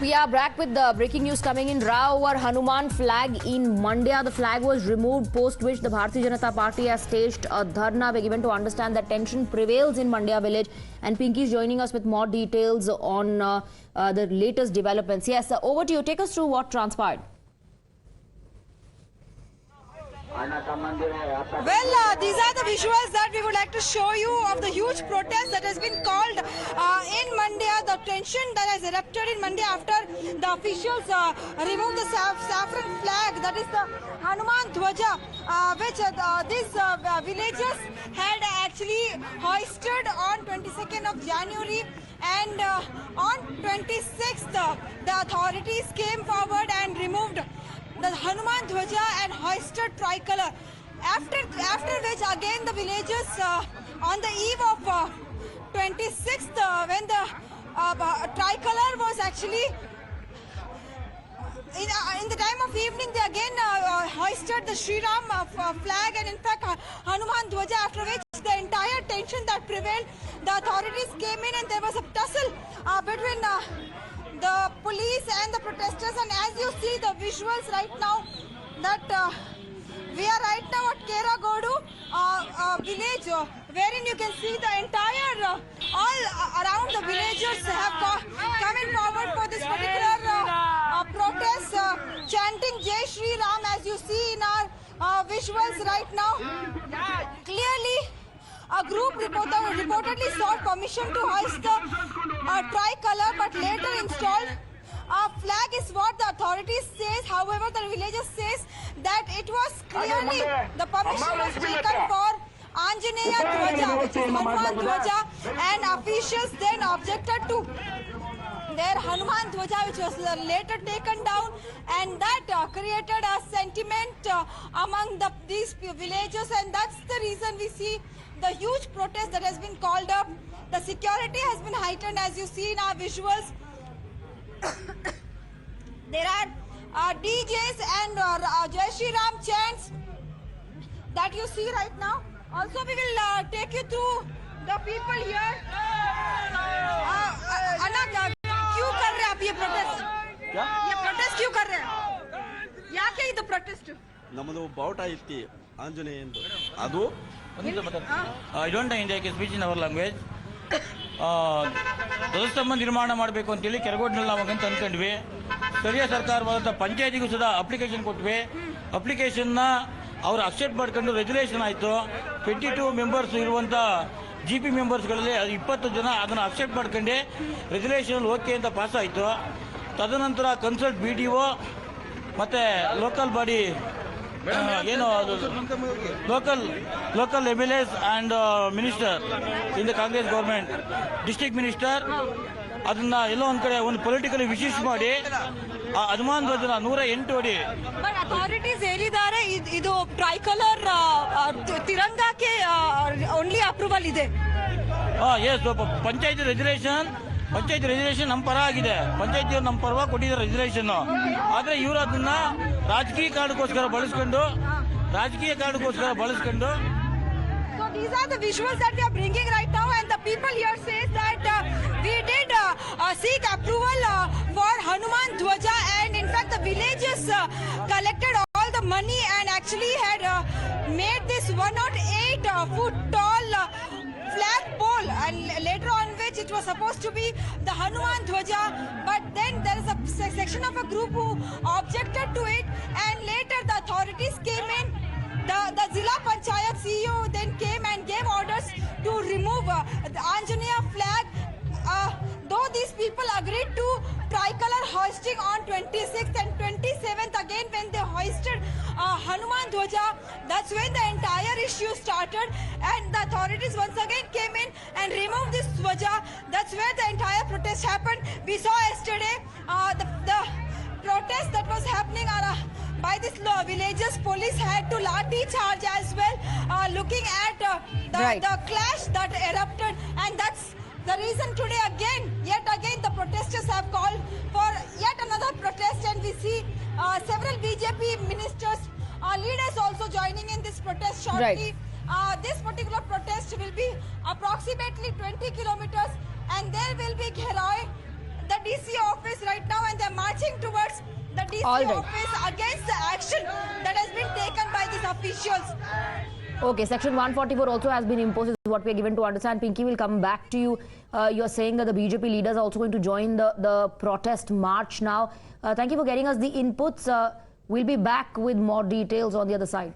We are back with the breaking news coming in. Row over Hanuman flag in Mandya. The flag was removed, post which the Bharatiya Janata Party has staged a dharna. We're given to understand that tension prevails in Mandya village. And Pinky is joining us with more details on the latest developments. Yes, over to you. Take us through what transpired. Well, these are the visuals that we would like to show you of the huge protest that has been called in Mandya. The tension that has erupted in Mandya after the officials removed the saffron flag, that is the Hanuman Dhwaja, which these villagers had actually hoisted on 22nd of January. And on 26th, the authorities came forward and removed the Hanuman Dhwaja and hoisted tricolor. After which again the villagers on the eve of 26th when the tricolor was actually in the time of evening, they again hoisted the Sri Ram flag and in fact Hanuman Dhwaja, after which the entire tension that prevailed, the authorities came in and there was a tussle between the police and the protesters. And as you see the visuals right now, that we are right now at Keragodu village, wherein you can see the entire all around the villagers have come in forward for this particular protest, chanting Jai Shri Ram, as you see in our visuals right now. Clearly, a group reportedly sought permission to hoist the tricolor, but later installed a flag is what the authorities says. However, the villagers says that it was clearly the permission was taken for Anjaneya Dhwaja, which is Hanuman Dhwaja, and officials then objected to their Hanuman Dhwaja, which was later taken down, and that created a sentiment among these villagers, and that's the reason we see the huge protest that has been called up. The security has been heightened, as you see in our visuals. There are DJs and Jai Shri Ram chants that you see right now. Also, we will take you through the people here. Anna, क्यों कर रहे हैं आप ये protest? ये protest क्यों कर रहे हैं? ಯಾಕೆ ಇದು protest? ನಮ್ಮದು ಬಾವುಟ ಐತಿ ಆಂಜನೇಯಂದು ಅದು I don't know India speech in our language. ಧ್ವಜಸ್ತಂಭ ನಿರ್ಮಾಣ ಮಾಡಬೇಕು ಅಂತೇಳಿ ಕೆರಗೋಡಿನಲ್ಲಿ ನಾವು ಅಂತ ಅಂದ್ಕೊಂಡ್ವಿ. ಸ್ಥಳೀಯ ಸರ್ಕಾರವಾದ ಪಂಚಾಯತಿಗೂ ಸದಾ ಅಪ್ಲಿಕೇಶನ್ ಕೊಟ್ವಿ. ಅಪ್ಲಿಕೇಶನ್ನ ಅವರು ಅಕ್ಸೆಪ್ಟ್ ಮಾಡ್ಕೊಂಡು ರೆಜುಲೇಷನ್ ಆಯಿತು. 22 ಮೆಂಬರ್ಸ್ ಇರುವಂಥ GP ಮೆಂಬರ್ಸ್ಗಳಲ್ಲಿ 20 ಜನ ಅದನ್ನು ಅಕ್ಸೆಪ್ಟ್ ಮಾಡ್ಕೊಂಡು ರೆಜುಲೇಷನ್ ಓಕೆ ಅಂತ ಪಾಸ್ ಆಯಿತು. ತದನಂತರ ಕನ್ಸಲ್ಟ್ BDO ಮತ್ತು ಲೋಕಲ್ ಬಾಡಿ ಏನು local MLAs and minister in the Congress government, district minister ಅದನ್ನ ಎಲ್ಲೋ ಒಂದು ಕಡೆ ಒಂದು ಪೊಲಿಟಿಕಲಿ ವಿಶೇಷ ಮಾಡಿ ಹನುಮಾನ್ ಧ್ವಜನ 108 ಅಡಿ. ಬಟ್ ಅಥಾರಿಟೀಸ್ ಹೇಳಿದ್ದಾರೆ ಇದು ಟ್ರೈಕಲರ್ ತಿರಂಗಾಕ್ಕೆ ಓನ್ಲಿ ಅಪ್ರೂವಲ್ ಇದೆ. ಎಸ್, ಪಂಚಾಯತಿ ರೆಜುಲೇಷನ್ ನಮ್ಮ ಪರ ಆಗಿದೆ. ಪಂಚಾಯತಿಯವ್ರು ನಮ್ಮ ಪರವಾಗಿ ಕೊಟ್ಟಿದ್ದಾರೆ ರೆಜುಲೇಷನ್. ಆದರೆ ಇವರು ಅದನ್ನ ರಾಜಕೀಯ ಕಾರಣಕ್ಕೋಸ್ಕರ ಬಳಸ್ಕೊಂಡು So these are the visuals that we are bringing right now, and the people here says that we did seek approval for Hanuman Dhwaja, and in fact the villagers collected all the money and actually had made this 108 foot tall flag pole, and later on which it was supposed to be the Hanuman Dhwaja, but then there is a section of a group who objected to it, and later the authorities came in. The Zilla Panchayat CEO then came and gave orders to remove the Anjaneya flag. Though these people agreed to tricolor hoisting on 26th and 27th again when they hoisted Hanuman Dhwaja, that's when the entire issue started, and the authorities once again came in and removed this Dhwaja. That's where the entire protest happened. We saw yesterday the protest that was happening by this villagers. Police had to lathi charge as well, looking at the clash that erupted, and that's the reason today yet again the protesters have called for yet another protest, and we see several BJP ministers, leaders also joining in this protest shortly. This particular protest will be approximately 20 kilometers, and there will be Gherai, the DC office right now, and All right. office against the action that has been taken by these officials. Okay, Section 144 also has been imposed, is what we are given to understand. Pinky, will come back to you. You're saying that the BJP leaders are also going to join the protest march now. Thank you for getting us the inputs. We'll be back with more details on the other side.